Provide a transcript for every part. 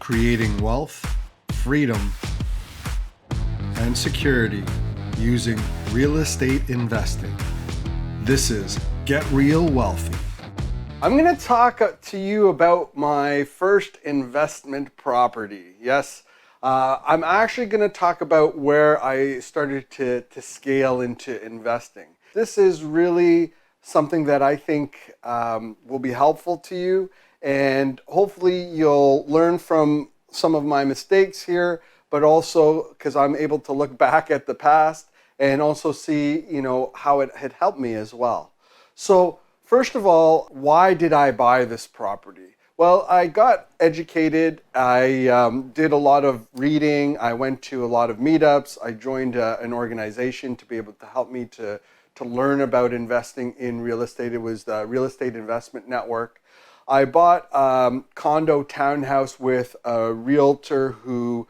creating wealth, freedom, and security using real estate investing. This is Get Real Wealthy. I'm going to talk to you about my first investment property. Yes, I'm actually going to talk about where I started to scale into investing. This is really something that I think will be helpful to you, and hopefully you'll learn from some of my mistakes here, but also because I'm able to look back at the past and also see, how it had helped me as well. So first of all, why did I buy this property? Well, I got educated. I did a lot of reading. I went to a lot of meetups. I joined an organization to be able to help me to learn about investing in real estate. It was the Real Estate Investment Network. I bought condo townhouse with a realtor who,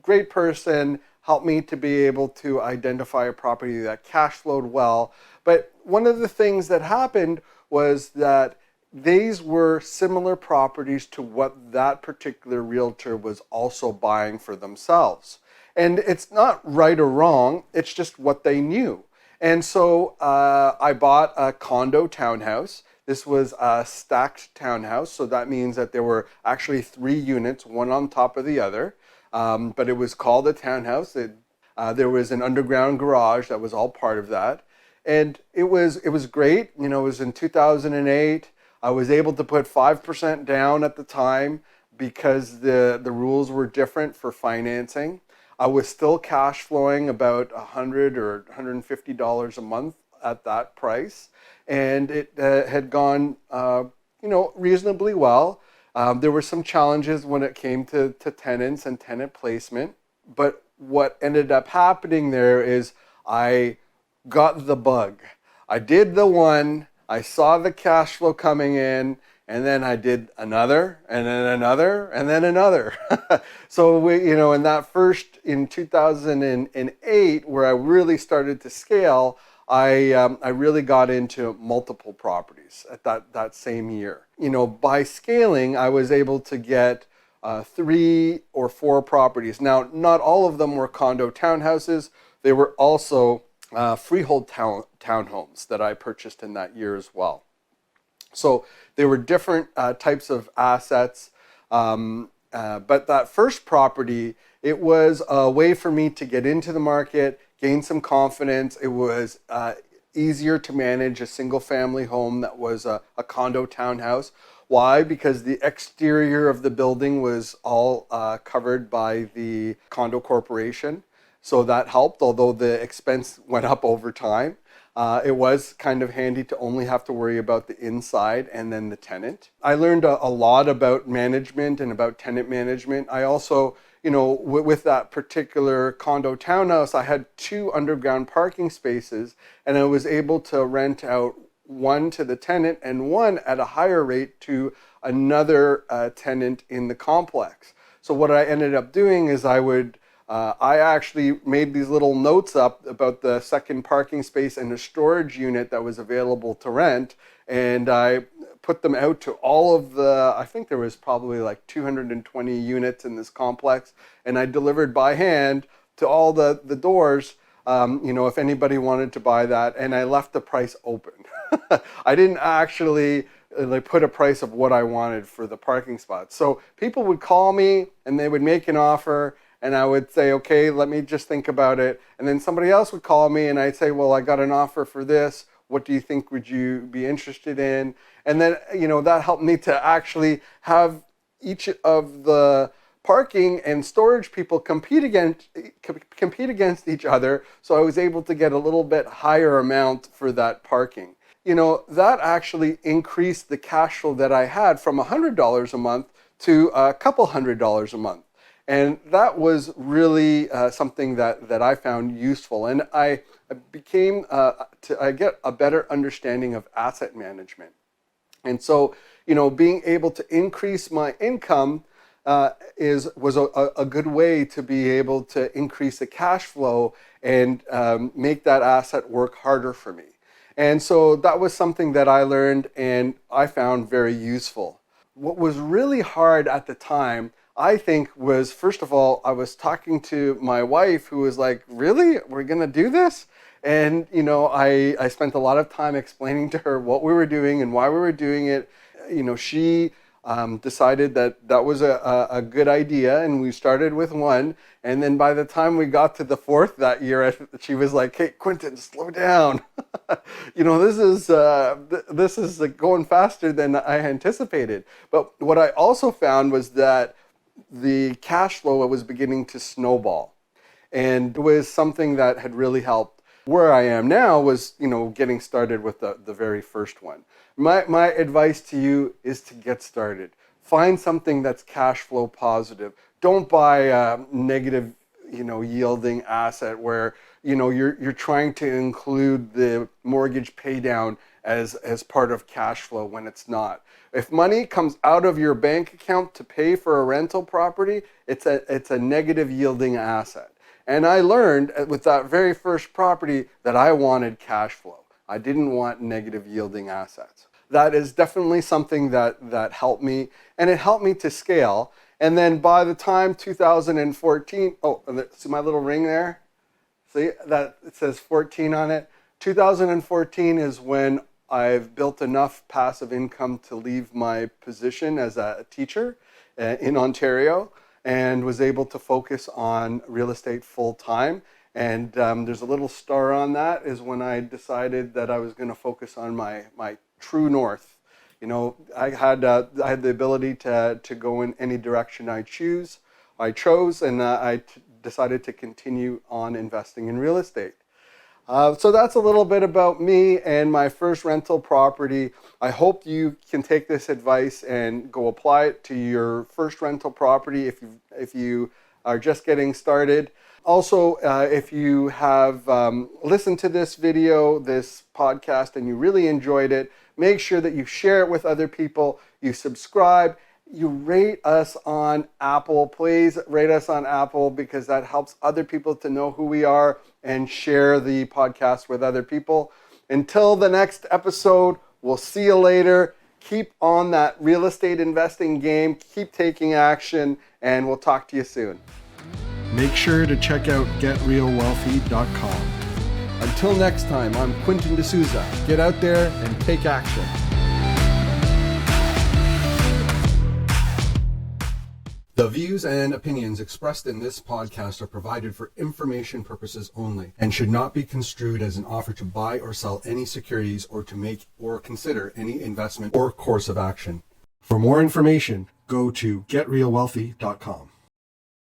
great person, helped me to be able to identify a property that cash flowed well. But one of the things that happened was that these were similar properties to what that particular realtor was also buying for themselves. And it's not right or wrong, it's just what they knew. And so I bought a condo townhouse. This was a stacked townhouse, so that means that there were actually 3 units, one on top of the other, but it was called a townhouse. There was an underground garage that was all part of that, and it was great. It was in 2008. I was able to put 5% down at the time because the rules were different for financing. I was still cash flowing about $100 or $150 a month at that price, and it had gone, reasonably well. There were some challenges when it came to tenants and tenant placement, but what ended up happening there is I got the bug. I did the one, I saw the cash flow coming in, and then I did another, and then another, and then another. So in 2008, where I really started to scale, I really got into multiple properties at that same year. By scaling, I was able to get 3 or 4 properties. Now, not all of them were condo townhouses. They were also freehold townhomes that I purchased in that year as well. So they were different types of assets. But that first property, it was a way for me to get into the market, gain some confidence. It was easier to manage a single family home that was a condo townhouse. Why? Because the exterior of the building was all covered by the condo corporation. So that helped, although the expense went up over time. It was kind of handy to only have to worry about the inside and then the tenant. I learned a lot about management and about tenant management. I also, with that particular condo townhouse, I had 2 underground parking spaces, and I was able to rent out one to the tenant and one at a higher rate to another tenant in the complex. So what I ended up doing is I actually made these little notes up about the second parking space and a storage unit that was available to rent, and I put them out to all of I think there was probably like 220 units in this complex, and I delivered by hand to all the doors, if anybody wanted to buy that, and I left the price open. I didn't actually put a price of what I wanted for the parking spots. So people would call me and they would make an offer, and I would say, okay, let me just think about it. And then somebody else would call me and I'd say, well, I got an offer for this. What do you think would you be interested in? And then, that helped me to actually have each of the parking and storage people compete against each other. So I was able to get a little bit higher amount for that parking. That actually increased the cash flow that I had from $100 a month to a couple $100 a month. And that was really something that I found useful. And I became, I get a better understanding of asset management. And so, being able to increase my income was a good way to be able to increase the cash flow and make that asset work harder for me. And so that was something that I learned and I found very useful. What was really hard at the time, I think was, first of all, I was talking to my wife who was like, really? We're going to do this? And, I spent a lot of time explaining to her what we were doing and why we were doing it. She decided that that was a good idea, and we started with one. And then by the time we got to the fourth that year, she was like, "Hey, Quentin, slow down. This is like going faster than I anticipated." But what I also found was that the cash flow was beginning to snowball, and it was something that had really helped. Where I am now was, getting started with the very first one. My advice to you is to get started. Find something that's cash flow positive. Don't buy a negative, yielding asset where, you're trying to include the mortgage pay down as part of cash flow when it's not. If money comes out of your bank account to pay for a rental property, it's a negative yielding asset. And I learned with that very first property that I wanted cash flow. I didn't want negative yielding assets. That is definitely something that helped me, and it helped me to scale. And then by the time 2014, see my little ring there? See that it says 14 on it? 2014 is when I've built enough passive income to leave my position as a teacher in Ontario, and was able to focus on real estate full time. And there's a little star on that is when I decided that I was going to focus on my true north. I had the ability to go in any direction I chose, and I decided to continue on investing in real estate. So that's a little bit about me and my first rental property. I hope you can take this advice and go apply it to your first rental property if you are just getting started. Also, if you have listened to this video, this podcast, and you really enjoyed it, make sure that you share it with other people, you subscribe, you rate us on Apple. Please rate us on Apple, because that helps other people to know who we are and share the podcast with other people. Until the next episode, we'll see you later. Keep on that real estate investing game, keep taking action, and we'll talk to you soon. Make sure to check out getrealwealthy.com. Until next time, I'm Quentin D'Souza. Get out there and take action. The views and opinions expressed in this podcast are provided for information purposes only and should not be construed as an offer to buy or sell any securities or to make or consider any investment or course of action. For more information, go to getrealwealthy.com.